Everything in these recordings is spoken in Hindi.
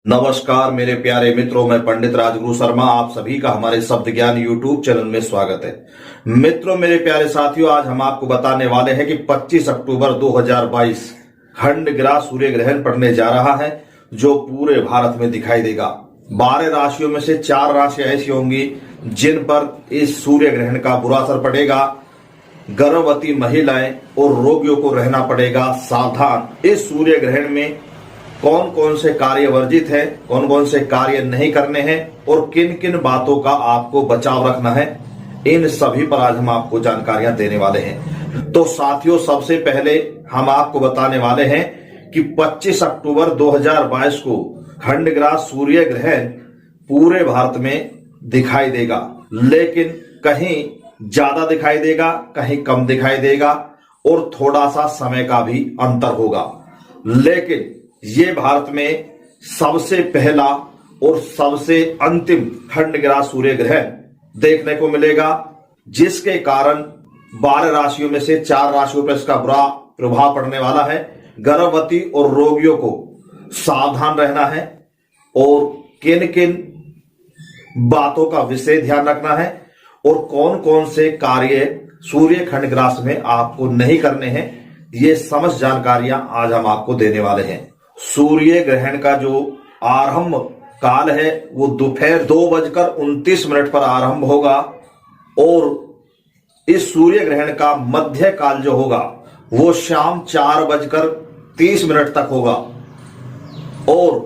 नमस्कार मेरे प्यारे मित्रों, मैं पंडित राजगुरु शर्मा आप सभी का हमारे शब्द ज्ञान यूट्यूब चैनल में स्वागत है। मित्रों, मेरे प्यारे साथियों, आज हम आपको बताने वाले हैं कि 25 अक्टूबर 2022 खंड ग्रास सूर्य ग्रहण पड़ने जा रहा है, जो पूरे भारत में दिखाई देगा। 12 राशियों में से 4 राशियां ऐसी होंगी जिन पर इस सूर्य ग्रहण का बुरा असर पड़ेगा। गर्भवती महिलाएं और रोगियों को रहना पड़ेगा सावधान। इस सूर्य ग्रहण में कौन कौन से कार्य वर्जित है, कौन कौन से कार्य नहीं करने हैं और किन किन बातों का आपको बचाव रखना है, इन सभी पर आज हम आपको जानकारियां देने वाले हैं। तो साथियों, सबसे पहले हम आपको बताने वाले हैं कि 25 अक्टूबर 2022 को खंडग्रास सूर्य ग्रहण पूरे भारत में दिखाई देगा, लेकिन कहीं ज्यादा दिखाई देगा, कहीं कम दिखाई देगा और थोड़ा सा समय का भी अंतर होगा। लेकिन ये भारत में सबसे पहला और सबसे अंतिम खंडग्रास सूर्य ग्रहण देखने को मिलेगा, जिसके कारण 12 राशियों में से 4 राशियों पर इसका बुरा प्रभाव पड़ने वाला है। गर्भवती और रोगियों को सावधान रहना है और किन किन बातों का विशेष ध्यान रखना है और कौन कौन से कार्य सूर्य खंडग्रास में आपको नहीं करने हैं, ये समस्त जानकारियां आज हम आपको देने वाले हैं। सूर्य ग्रहण का जो आरंभ काल है वो दोपहर 2:29 पर आरंभ होगा और इस सूर्य ग्रहण का मध्य काल जो होगा वो शाम 4:30 तक होगा और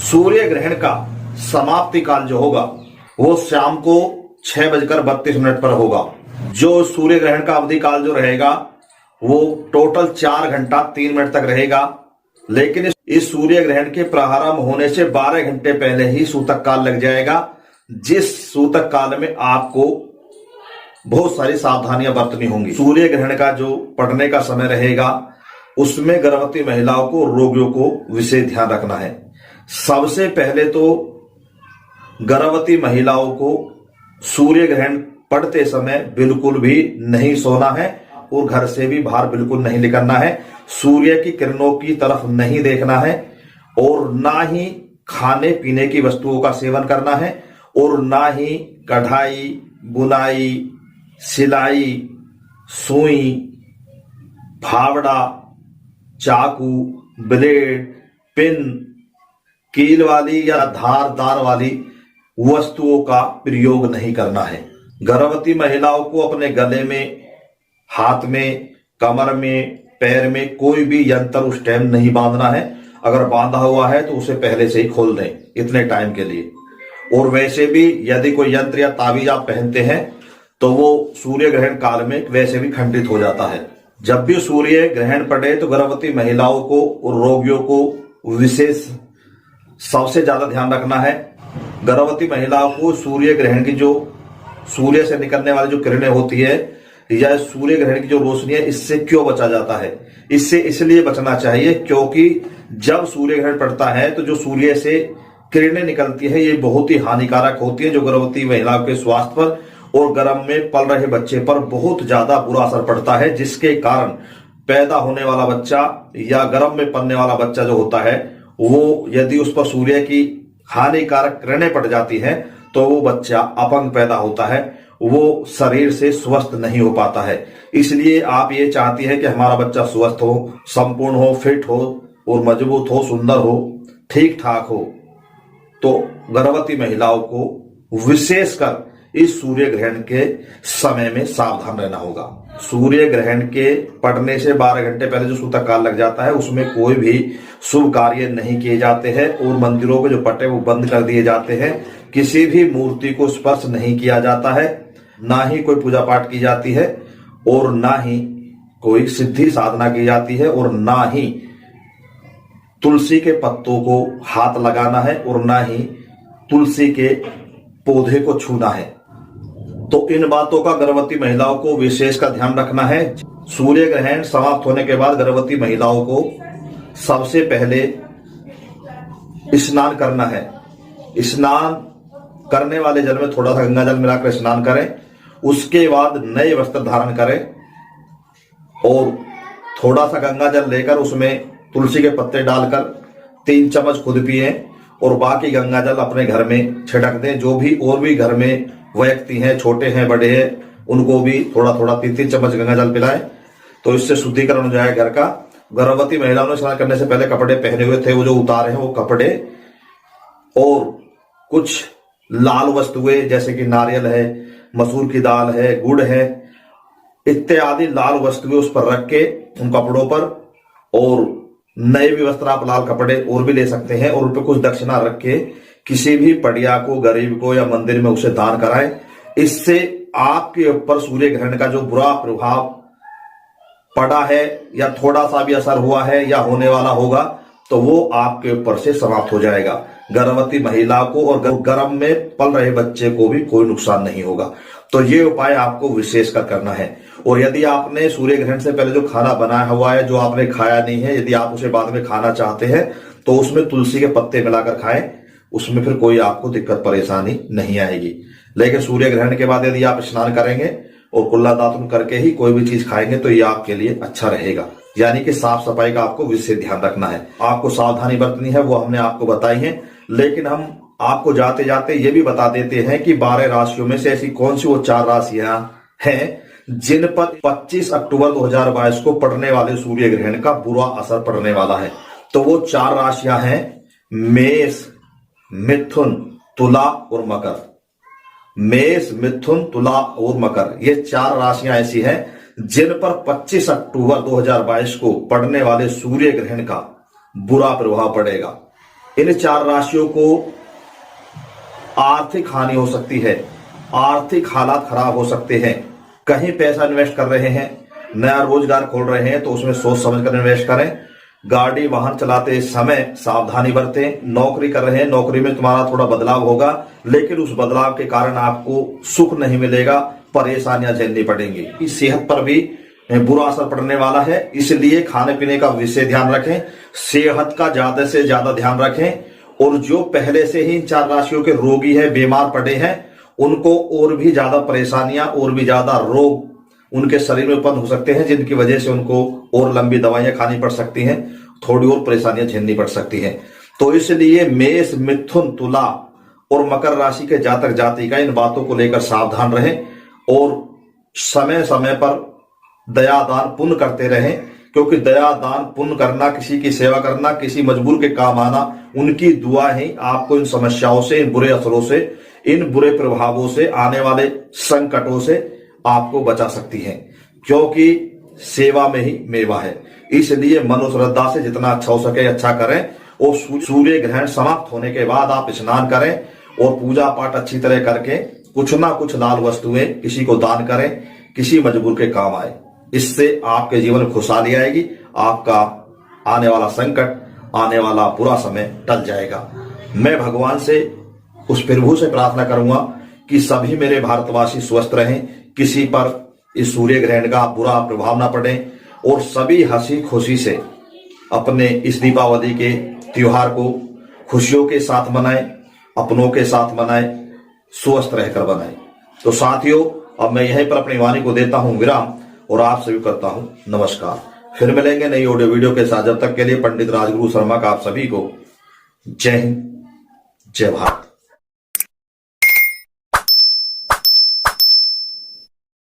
सूर्य ग्रहण का समाप्ति काल जो होगा वो शाम को 6:32 पर होगा। जो सूर्य ग्रहण का अवधि काल जो रहेगा वो टोटल 4 घंटा 3 मिनट तक रहेगा, लेकिन इस सूर्य ग्रहण के प्रारंभ होने से 12 घंटे पहले ही सूतक काल लग जाएगा, जिस सूतक काल में आपको बहुत सारी सावधानियां बरतनी होंगी। सूर्य ग्रहण का जो पड़ने का समय रहेगा उसमें गर्भवती महिलाओं को, रोगियों को विशेष ध्यान रखना है। सबसे पहले तो गर्भवती महिलाओं को सूर्य ग्रहण पड़ते समय बिल्कुल भी नहीं सोना है और घर से भी बाहर बिल्कुल नहीं निकलना है। सूर्य की किरणों की तरफ नहीं देखना है और ना ही खाने पीने की वस्तुओं का सेवन करना है और ना ही कढ़ाई, बुनाई, सिलाई, सुई, फावड़ा, चाकू, ब्लेड, पिन, कील वाली या धारदार वाली वस्तुओं का प्रयोग नहीं करना है। गर्भवती महिलाओं को अपने गले में, हाथ में, कमर में, पैर में कोई भी यंत्र उस टाइम नहीं बांधना है। अगर बांधा हुआ है तो उसे पहले से ही खोल दें इतने टाइम के लिए। और वैसे भी यदि कोई यंत्र या ताबीज आप पहनते हैं तो वो सूर्य ग्रहण काल में वैसे भी खंडित हो जाता है। जब भी सूर्य ग्रहण पड़े तो गर्भवती महिलाओं को और रोगियों को विशेष सबसे ज्यादा ध्यान रखना है। गर्भवती महिलाओं को सूर्य ग्रहण की जो सूर्य से निकलने वाली जो किरणें होती है या सूर्य ग्रहण की जो रोशनी है, इससे क्यों बचा जाता है? इससे इसलिए बचना चाहिए क्योंकि जब सूर्य ग्रहण पड़ता है तो जो सूर्य से किरणें निकलती है ये बहुत ही हानिकारक होती है, जो गर्भवती महिलाओं के स्वास्थ्य पर और गर्भ में पल रहे बच्चे पर बहुत ज्यादा बुरा असर पड़ता है, जिसके कारण पैदा होने वाला बच्चा या गर्भ में पलने वाला बच्चा जो होता है वो यदि उस पर सूर्य की हानिकारक किरणें पड़ जाती हैं तो वो बच्चा अपंग पैदा होता है, वो शरीर से स्वस्थ नहीं हो पाता है। इसलिए आप ये चाहती है कि हमारा बच्चा स्वस्थ हो, संपूर्ण हो, फिट हो और मजबूत हो, सुंदर हो, ठीक ठाक हो, तो गर्भवती महिलाओं को विशेषकर इस सूर्य ग्रहण के समय में सावधान रहना होगा। सूर्य ग्रहण के पड़ने से 12 घंटे पहले जो सूतक काल लग जाता है उसमें कोई भी शुभ कार्य नहीं किए जाते हैं और मंदिरों के जो पट है वो बंद कर दिए जाते हैं। किसी भी मूर्ति को स्पर्श नहीं किया जाता है, ना ही कोई पूजा पाठ की जाती है और ना ही कोई सिद्धि साधना की जाती है और ना ही तुलसी के पत्तों को हाथ लगाना है और ना ही तुलसी के पौधे को छूना है। तो इन बातों का गर्भवती महिलाओं को विशेष का ध्यान रखना है। सूर्य ग्रहण समाप्त होने के बाद गर्भवती महिलाओं को सबसे पहले स्नान करना है। स्नान करने वाले जल में थोड़ा सा गंगा जल मिलाकर स्नान करें, उसके बाद नए वस्त्र धारण करें और थोड़ा सा गंगा जल लेकर उसमें तुलसी के पत्ते डालकर 3 चम्मच खुद पिए और बाकी गंगा जल अपने घर में छिड़क दें। जो भी और भी घर में व्यक्ति हैं, छोटे हैं बड़े हैं, उनको भी थोड़ा थोड़ा 3-3 चम्मच गंगा जल पिलाएं। तो इससे शुद्धिकरण हो जाए घर का। गर्भवती महिलाओं ने स्नान करने से पहले कपड़े पहने हुए थे, वो जो उतारे हैं वो कपड़े और कुछ लाल वस्तुएं जैसे कि नारियल है, मसूर की दाल है, गुड़ है, इत्यादि लाल वस्तुएं उस पर रख के उन कपड़ों पर, और नए भी वस्त्र आप लाल कपड़े और भी ले सकते हैं, और उन पर कुछ दक्षिणा रख के किसी भी पड़िया को, गरीब को या मंदिर में उसे दान कराएं। इससे आपके ऊपर सूर्य ग्रहण का जो बुरा प्रभाव पड़ा है या थोड़ा सा भी असर हुआ है या होने वाला होगा तो वो आपके ऊपर से समाप्त हो जाएगा। गर्भवती महिला को और गर्भ में पल रहे बच्चे को भी कोई नुकसान नहीं होगा। तो ये उपाय आपको विशेषकर करना है। और यदि आपने सूर्य ग्रहण से पहले जो खाना बनाया हुआ है, जो आपने खाया नहीं है, यदि आप उसे बाद में खाना चाहते हैं तो उसमें तुलसी के पत्ते मिलाकर खाएं, उसमें फिर कोई आपको दिक्कत परेशानी नहीं आएगी। लेकिन सूर्य ग्रहण के बाद यदि आप स्नान करेंगे और कुल्ला दातुन करके ही कोई भी चीज खाएंगे तो ये आपके लिए अच्छा रहेगा। यानी कि साफ सफाई का आपको विशेष ध्यान रखना है। आपको सावधानी बरतनी है, वो हमने आपको बताई है। लेकिन हम आपको जाते जाते ये भी बता देते हैं कि 12 राशियों में से ऐसी कौन सी वो 4 राशियां हैं जिन पर 25 अक्टूबर 2022 को पड़ने वाले सूर्य ग्रहण का बुरा असर पड़ने वाला है। तो वो 4 राशियां हैं मेष, मिथुन, तुला और मकर। मेष, मिथुन, तुला और मकर, ये 4 राशियां ऐसी हैं जिन पर 25 अक्टूबर 2022 को पड़ने वाले सूर्य ग्रहण का बुरा प्रभाव पड़ेगा। इन 4 राशियों को आर्थिक हानि हो सकती है, आर्थिक हालात खराब हो सकते हैं। कहीं पैसा इन्वेस्ट कर रहे हैं, नया रोजगार खोल रहे हैं तो उसमें सोच समझकर इन्वेस्ट करें। गाड़ी वाहन चलाते समय सावधानी बरतें। नौकरी कर रहे हैं, नौकरी में तुम्हारा थोड़ा बदलाव होगा, लेकिन उस बदलाव के कारण आपको सुख नहीं मिलेगा, परेशानियां झेलनी पड़ेंगी। इस सेहत पर भी बुरा असर पड़ने वाला है, इसलिए खाने पीने का विशेष ध्यान रखें, सेहत का ज्यादा से ज्यादा ध्यान रखें। और जो पहले से ही इन 4 राशियों के रोगी हैं, बीमार पड़े हैं, उनको और भी ज्यादा परेशानियां, और भी ज्यादा रोग उनके शरीर में उत्पन्न हो सकते हैं, जिनकी वजह से उनको और लंबी दवाइयां खानी पड़ सकती हैं, थोड़ी और परेशानियां झेलनी पड़ सकती हैं। तो इसलिए मेष, मिथुन, तुला और मकर राशि के जातक जातिका इन बातों को लेकर सावधान रहें और समय समय पर दया दान पुण्य करते रहें, क्योंकि दया दान पुण्य करना, किसी की सेवा करना, किसी मजबूर के काम आना, उनकी दुआ ही आपको इन समस्याओं से, इन बुरे असरों से, इन बुरे प्रभावों से, आने वाले संकटों से आपको बचा सकती है। क्योंकि सेवा में ही मेवा है। इसलिए मनोश्रद्धा से जितना अच्छा हो सके अच्छा करें। और सूर्य ग्रहण समाप्त होने के बाद आप स्नान करें और पूजा पाठ अच्छी तरह करके कुछ ना कुछ लाल वस्तुएं किसी को दान करें, किसी मजबूर के काम आए। इससे आपके जीवन में खुशहाली आएगी, आपका आने वाला संकट, आने वाला बुरा समय टल जाएगा। मैं भगवान से, उस प्रभु से प्रार्थना करूंगा कि सभी मेरे भारतवासी स्वस्थ रहें, किसी पर इस सूर्य ग्रहण का बुरा प्रभाव ना पड़े और सभी हंसी खुशी से अपने इस दीपावली के त्योहार को खुशियों के साथ मनाएं, अपनों के साथ मनाएं, स्वस्थ रहकर बनाएं। तो साथियों, अब मैं यहीं पर अपनी वाणी को देता हूं विराम और आप सभी करता हूं नमस्कार। फिर मिलेंगे नई ऑडियो वीडियो के साथ। जब तक के लिए पंडित राजगुरु शर्मा का आप सभी को जय हिंद, जय भारत।